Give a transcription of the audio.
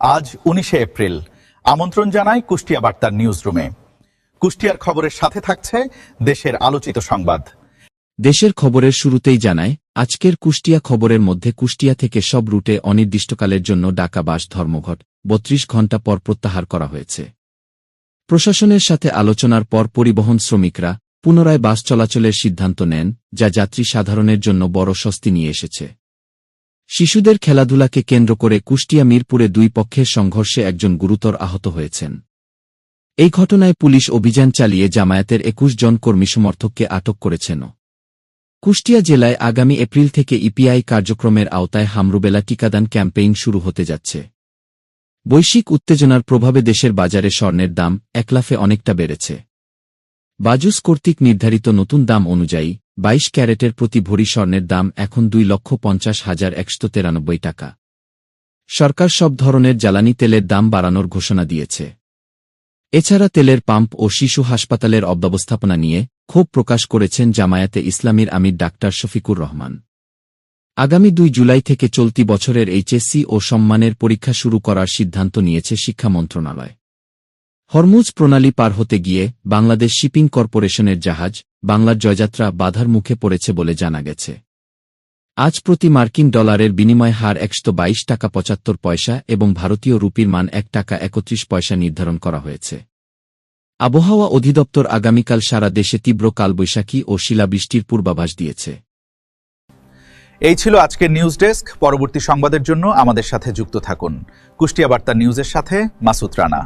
আজ 19শে এপ্রিল। আমন্ত্রণ জানাই কুষ্টিয়া বার্তার নিউজ রুমে। কুষ্টিয়ার খবরের সাথে থাকছে দেশের আলোচিত সংবাদ। দেশের খবরের শুরুতেই জানায়, আজকের কুষ্টিয়া খবরের মধ্যে কুষ্টিয়া থেকে সব রুটে অনির্দিষ্টকালের জন্য ডাকা বাস ধর্মঘট ৩২ ঘণ্টা পর প্রত্যাহার করা হয়েছে। প্রশাসনের সাথে আলোচনার পর পরিবহন শ্রমিকরা পুনরায় বাস চলাচলের সিদ্ধান্ত নেন, যা যাত্রী সাধারণের জন্য বড় স্বস্তি নিয়ে এসেছে। শিশুদের খেলাধুলাকে কেন্দ্র করে কুষ্টিয়া মিরপুরে দুই পক্ষের সংঘর্ষে একজন গুরুতর আহত হয়েছেন। এই ঘটনায় পুলিশ অভিযান চালিয়ে জামায়াতের ২১ জন কর্মী সমর্থককে আটক করেছেন। কুষ্টিয়া জেলায় আগামী এপ্রিল থেকে ইপিআই কার্যক্রমের আওতায় হামরুবেলা টিকাদান ক্যাম্পেইন শুরু হতে যাচ্ছে। বৈশ্বিক উত্তেজনার প্রভাবে দেশের বাজারে স্বর্ণের দাম একলাফে অনেকটা বেড়েছে। বাজুস কর্তৃক নির্ধারিত নতুন দাম অনুযায়ী ২২ ক্যারেটের প্রতি ভরি স্বর্ণের দাম এখন ২,৫০,১৯৩ টাকা। সরকার সব ধরনের জ্বালানি তেলের দাম বাড়ানোর ঘোষণা দিয়েছে। এছাড়া তেলের পাম্প ও শিশু হাসপাতালের অব্যবস্থাপনা নিয়ে ক্ষোভ প্রকাশ করেছেন জামায়াতে ইসলামীর আমির ডাক্তার শফিকুর রহমান। আগামী ২ জুলাই থেকে চলতি বছরের এইচএসসি ও সম্মানের পরীক্ষা শুরু করার সিদ্ধান্ত নিয়েছে শিক্ষা মন্ত্রণালয়। হরমুজ প্রণালী পার হতে গিয়ে বাংলাদেশ শিপিং কর্পোরেশনের জাহাজ বাংলার জয়যাত্রা বাধার মুখে পড়েছে বলে জানা গেছে। আজ প্রতি মার্কিন ডলারের বিনিময় হার ১২২ টাকা ৭৫ পয়সা এবং ভারতীয় রুপির মান ১ টাকা ৩১ পয়সা নির্ধারণ করা হয়েছে। আবহাওয়া অধিদপ্তর আগামীকাল সারা দেশে তীব্র কালবৈশাখী ও শিলাবৃষ্টির পূর্বাভাস দিয়েছে। এই ছিল আজকের নিউজ ডেস্ক। পরবর্তী সংবাদের জন্য আমাদের সাথে যুক্ত থাকুন। কুষ্টিয়া বার্তা নিউজের সাথে মাসুদ রানা।